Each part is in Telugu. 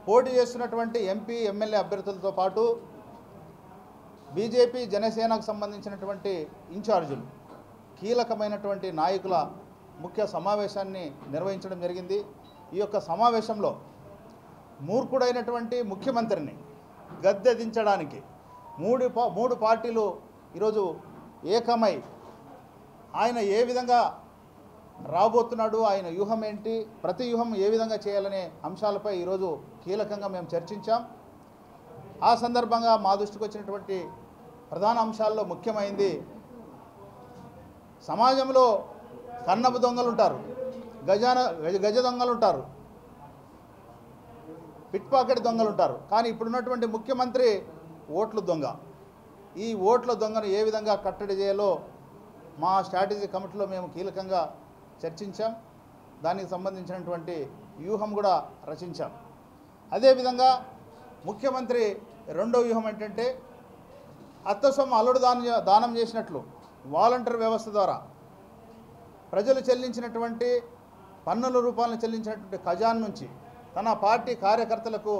పోటీ చేస్తున్నటువంటి ఎంపీ ఎమ్మెల్యే అభ్యర్థులతో పాటు బీజేపీ జనసేనకు సంబంధించినటువంటి ఇన్ఛార్జీలు కీలకమైనటువంటి నాయకుల ముఖ్య సమావేశాన్ని నిర్వహించడం జరిగింది. ఈ యొక్క సమావేశంలో మూర్ఖుడైనటువంటి ముఖ్యమంత్రిని గద్దె దించడానికి మూడు పార్టీలు ఈరోజు ఏకమై ఆయన ఏ విధంగా రాబోతున్నాడు, ఆయన వ్యూహం ఏంటి, ప్రతి వ్యూహం ఏ విధంగా చేయాలనే అంశాలపై ఈరోజు కీలకంగా మేము చర్చించాం. ఆ సందర్భంగా మా దృష్టికి వచ్చినటువంటి ప్రధాన అంశాల్లో ముఖ్యమైనది, సమాజంలో కన్నపు దొంగలు ఉంటారు, గజ దొంగలు ఉంటారు, పిట్ పాకెట్ దొంగలు ఉంటారు. కానీ ఇప్పుడున్నటువంటి ముఖ్యమంత్రి ఓట్ల దొంగ. ఈ ఓట్ల దొంగను ఏ విధంగా కట్టడి చేయాలో మా స్ట్రాటజీ కమిటీలో మేము కీలకంగా చర్చించాం. దానికి సంబంధించినటువంటి వ్యూహం కూడా రచించాం. అదేవిధంగా ముఖ్యమంత్రి రెండో వ్యూహం ఏంటంటే, అత్తసొమ్ము అల్లుడు దానం చేసినట్లు వాలంటీర్ వ్యవస్థ ద్వారా ప్రజలు చెల్లించినటువంటి పన్నుల రూపాలను చెల్లించినటువంటి ఖజానా నుంచి తన పార్టీ కార్యకర్తలకు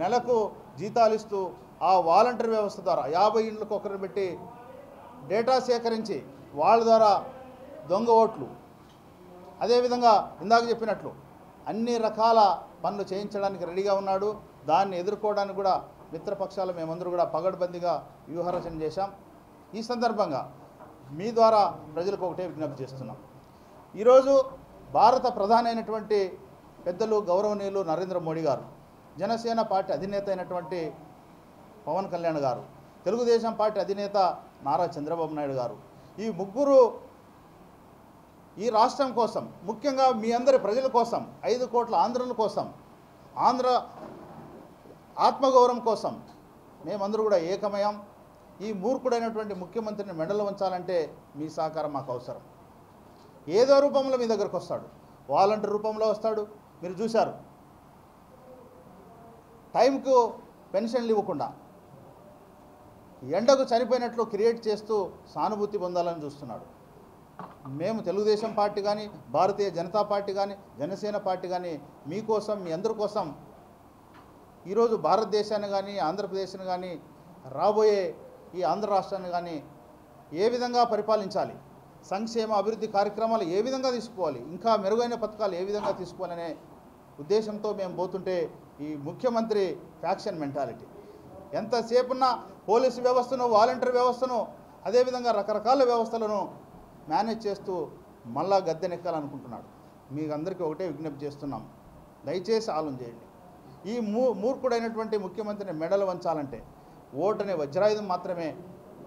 నెలకు జీతాలు ఇస్తూ ఆ వాలంటీర్ వ్యవస్థ ద్వారా 50 ఇండ్లకు ఒకరు పెట్టి డేటా సేకరించి వాళ్ళ ద్వారా దొంగ ఓట్లు, అదేవిధంగా ఇందాక చెప్పినట్లు అన్ని రకాల పనులు చేయించడానికి రెడీగా ఉన్నాడు. దాన్ని ఎదుర్కోవడానికి కూడా మిత్రపక్షాలు మేమందరూ కూడా పగడ్బందీగా వ్యూహరచన చేశాం. ఈ సందర్భంగా మీ ద్వారా ప్రజలకు ఒకటే విజ్ఞప్తి చేస్తున్నాం. ఈరోజు భారత ప్రధాని అయినటువంటి పెద్దలు గౌరవనీయులు నరేంద్ర మోడీ గారు, జనసేన పార్టీ అధినేత అయినటువంటి పవన్ కళ్యాణ్ గారు, తెలుగుదేశం పార్టీ అధినేత నారా చంద్రబాబు నాయుడు గారు, ఈ ముగ్గురు ఈ రాష్ట్రం కోసం, ముఖ్యంగా మీ అందరి ప్రజల కోసం, 5 కోట్ల ఆంధ్రుల కోసం, ఆంధ్ర ఆత్మగౌరవం కోసం మేమందరూ కూడా ఏకమయం. ఈ మూర్ఖుడైనటువంటి ముఖ్యమంత్రిని మెడలో ఉంచాలంటే మీ సహకారం మాకు అవసరం. ఏదో రూపంలో మీ దగ్గరకు వస్తాడు, వాలంటీర్ రూపంలో వస్తాడు. మీరు చూశారు, టైంకు పెన్షన్లు ఇవ్వకుండా ఎండకు చనిపోయినట్లు క్రియేట్ చేస్తూ సానుభూతి పొందాలని చూస్తున్నాడు. మేము తెలుగుదేశం పార్టీ కానీ, భారతీయ జనతా పార్టీ కానీ, జనసేన పార్టీ కానీ మీకోసం, మీ అందరి కోసం ఈరోజు భారతదేశాన్ని కానీ, ఆంధ్రప్రదేశ్ని కానీ, రాబోయే ఈ ఆంధ్ర రాష్ట్రాన్ని కానీ ఏ విధంగా పరిపాలించాలి, సంక్షేమ అభివృద్ధి కార్యక్రమాలు ఏ విధంగా తీసుకోవాలి, ఇంకా మెరుగైన పథకాలు ఏ విధంగా తీసుకోవాలనే ఉద్దేశంతో మేము పోతుంటే, ఈ ముఖ్యమంత్రి ఫ్యాక్షన్ మెంటాలిటీ ఎంతసేపున్నా పోలీసు వ్యవస్థను, వాలంటీర్ వ్యవస్థను, అదేవిధంగా రకరకాల వ్యవస్థలను మేనేజ్ చేస్తూ మళ్ళా గద్దెనెక్కాలనుకుంటున్నాడు. మీకు అందరికీ ఒకటే విజ్ఞప్తి చేస్తున్నాం, దయచేసి ఆలోచన చేయండి. ఈ మూర్ఖుడైనటువంటి ముఖ్యమంత్రిని మెడలు వంచాలంటే ఓటు అనే వజ్రాయుధం మాత్రమే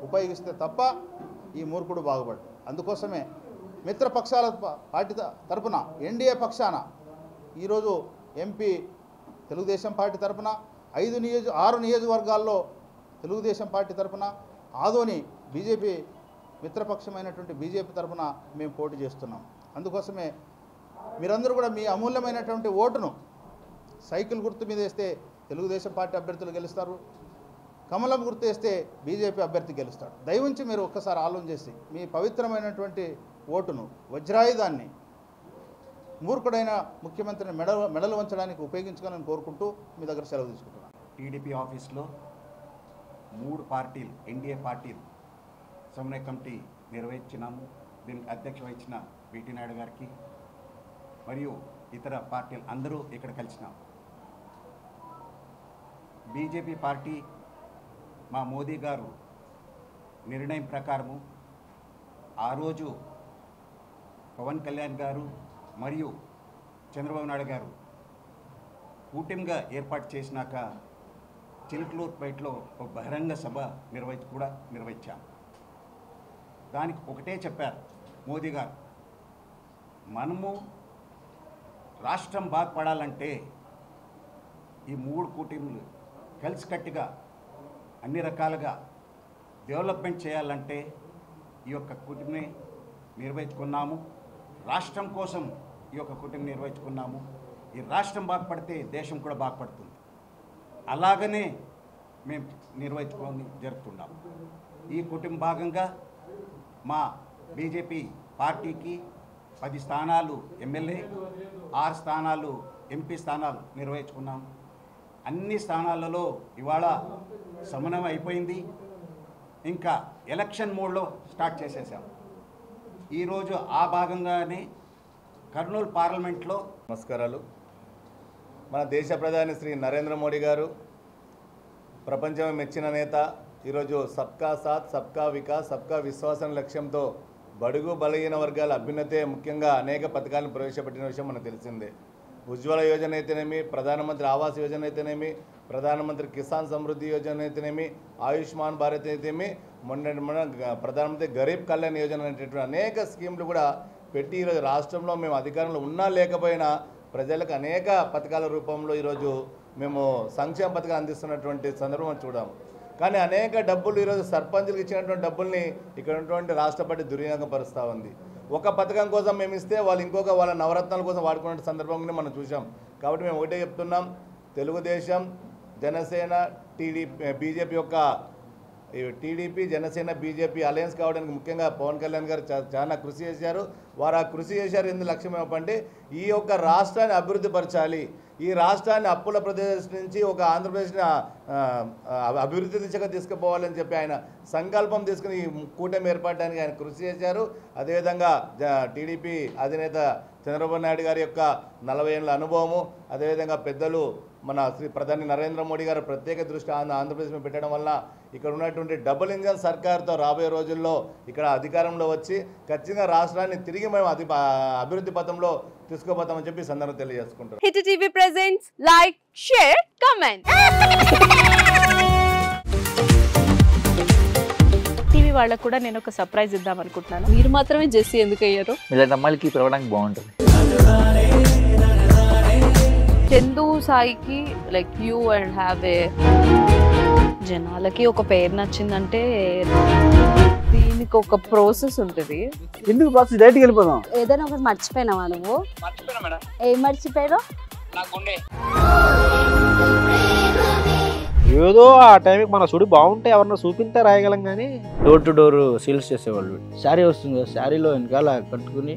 ఉపయోగిస్తే తప్ప ఈ మూర్ఖుడు బాగుపడు. అందుకోసమే మిత్రపక్షాల పార్టీ తరపున, ఎన్డీఏ పక్షాన ఈరోజు ఎంపీ తెలుగుదేశం పార్టీ తరపున, 6 నియోజకవర్గాల్లో తెలుగుదేశం పార్టీ తరపున, ఆదోని బీజేపీ మిత్రపక్షమైనటువంటి బీజేపీ తరపున మేము పోటీ చేస్తున్నాం. అందుకోసమే మీరందరూ కూడా మీ అమూల్యమైనటువంటి ఓటును సైకిల్ గుర్తు మీద వేస్తే తెలుగుదేశం పార్టీ అభ్యర్థులు గెలుస్తారు, కమలం గుర్తు వేస్తే బీజేపీ అభ్యర్థి గెలుస్తాడు. దయవుంచి మీరు ఒక్కసారి ఆలోచన చేసి మీ పవిత్రమైనటువంటి ఓటును, వజ్రాయుధాన్ని మూర్ఖుడైన ముఖ్యమంత్రిని మెడలు వంచడానికి ఉపయోగించుకోవాలని కోరుకుంటూ మీ దగ్గర సెలవు తీసుకుంటున్నాను. టీడీపీ ఆఫీస్లో 3 పార్టీలు, ఎన్డీఏ పార్టీలు సమన్వయ కమిటీ నిర్వహించినాము. దీనికి అధ్యక్ష వహించిన బీటీ నాయుడు గారికి మరియు ఇతర పార్టీలు అందరూ ఇక్కడ కలిసినాం. బీజేపీ పార్టీ మా మోదీ గారు నిర్ణయం ప్రకారము ఆ రోజు పవన్ కళ్యాణ్ గారు మరియు చంద్రబాబు నాయుడు గారు కూటమిగా ఏర్పాటు చేసినాక చిలుకలూరుపేటలో ఒక బహిరంగ సభ నిర్వహించాం. దానికి ఒకటే చెప్పారు మోదీ గారు, మనము రాష్ట్రం బాగుపడాలంటే ఈ 3 కూటమిలు కలిసికట్టుగా అన్ని రకాలుగా డెవలప్మెంట్ చేయాలంటే ఈ యొక్క కూటమిని నిర్వహించుకున్నాము. రాష్ట్రం కోసం ఈ యొక్క కూటమి నిర్వహించుకున్నాము. ఈ రాష్ట్రం బాగుపడితే దేశం కూడా బాగుపడుతుంది. అలాగనే మేము నిర్వహించుకొని జరుపుతున్నాము. ఈ కూటమి భాగంగా మా బీజేపీ పార్టీకి 10 స్థానాలు ఎమ్మెల్యే, 6 స్థానాలు ఎంపీ స్థానాలు నిర్వహించుకున్నాం. అన్ని స్థానాలలో ఇవాళ సమన్వయం అయిపోయింది. ఇంకా ఎలక్షన్ మోడ్లో స్టార్ట్ చేసేసాం. ఈరోజు ఆ భాగంగానే కర్నూలు పార్లమెంట్లో నమస్కారాలు. మన దేశ ప్రధాని శ్రీ నరేంద్ర మోడీ గారు ప్రపంచం మెచ్చిన నేత. ఈరోజు సబ్కా సాత్ సబ్కా వికాస్ సబ్కా విశ్వాసం లక్ష్యంతో బడుగు బలహీన వర్గాల అభ్యున్నతే ముఖ్యంగా అనేక పథకాలను ప్రవేశపెట్టిన విషయం మనకు తెలిసిందే. ఉజ్వల యోజన అయితేనేమి, ప్రధానమంత్రి ఆవాస్ యోజన అయితేనేమి, ప్రధానమంత్రి కిసాన్ సమృద్ధి యోజన అయితేనేమి, ఆయుష్మాన్ భారత్ అయితేనేమి, మొన్న ప్రధానమంత్రి గరీబ్ కళ్యాణ్ యోజన అనేటటువంటి అనేక స్కీములు కూడా పెట్టి ఈరోజు రాష్ట్రంలో మేము అధికారంలో ఉన్నా లేకపోయినా ప్రజలకు అనేక పథకాల రూపంలో ఈరోజు మేము సంక్షేమ పథకాలు అందిస్తున్నటువంటి సందర్భం చూడాము. కానీ అనేక డబ్బులు ఈరోజు సర్పంచులకు ఇచ్చినటువంటి డబ్బుల్ని ఇక్కడ ఉన్నటువంటి రాష్ట్రపతి దుర్వినియోగపరుస్తూ ఉంది. ఒక పథకం కోసం మేము ఇస్తే వాళ్ళు ఇంకొక వాళ్ళ నవరత్నాల కోసం వాడుకునే సందర్భంగానే మనం చూసాం. కాబట్టి మేము ఒకటే చెప్తున్నాం, తెలుగుదేశం, జనసేన, బీజేపీ యొక్క టీడీపీ, జనసేన, బీజేపీ అలయన్స్ కావడానికి ముఖ్యంగా పవన్ కళ్యాణ్ గారు చాలా కృషి చేశారు. వారు ఆ కృషి చేశారు. ఎందుకు లక్ష్యం ఏమంటే ఈ యొక్క రాష్ట్రాన్ని అభివృద్ధి పరచాలి, ఈ రాష్ట్రాన్ని అప్పుల ప్రదేశ్ నుంచి ఒక ఆంధ్రప్రదేశ్ని అభివృద్ధి దిశగా తీసుకుపోవాలని చెప్పి ఆయన సంకల్పం తీసుకుని ఈ కూటమి ఏర్పడడానికి ఆయన కృషి చేశారు. అదేవిధంగా టీడీపీ అధినేత చంద్రబాబు నాయుడు గారి యొక్క 40 ఏళ్ల అనుభవము, అదేవిధంగా పెద్దలు మన శ్రీ ప్రధాని నరేంద్ర మోడీ గారు ప్రత్యేక దృష్టి ఆంధ్రప్రదేశ్లో పెట్టడం వల్ల ఇక్కడ ఉన్నటువంటి డబుల్ ఇంజన్ సర్కార్తో రాబోయే రోజుల్లో ఇక్కడ అధికారంలో వచ్చి ఖచ్చితంగా రాష్ట్రాన్ని తిరిగి మేము అభివృద్ధి పథంలో తీసుకుపోతామని చెప్పి సందర్భంగా తెలియజేసుకుంటాం. Hit TV presents like, share, comment. TV వాళ్ళకు కూడా నేను ఒక సర్ప్రైజ్ ఇద్దాం అనుకుంటున్నాను. మీరు మాత్రమే జెస్సీ ఎందుకు అయ్యారు? ఇలాంటి అమ్మాయిలకి పిలవడానికి బాగుంటుంది. చందు సాయికి like you and have a జనాలకి ఒక పేరు నచ్చిందంటే దీనికి ఒక ప్రాసెస్ ఉంటుంది. ఎందుకు ప్రాసెస్ డైరెక్ట్గా వెళ్ళిపోదాం. ఏదైనా ఒకటి మర్చిపోయినావా నువ్వు? మర్చిపోయినా మేడం. ఏం మర్చిపోయావు? నా గుండె. ఏదో ఆ టైంకి మన సుడి బాగుంటే ఎవరన్నా చూపిస్తే రాయగలం కానీ డోర్ టు డోర్ సేల్స్ చేసేవాళ్ళు. శారీ వస్తుంది, శారీలో వెనకాల కట్టుకుని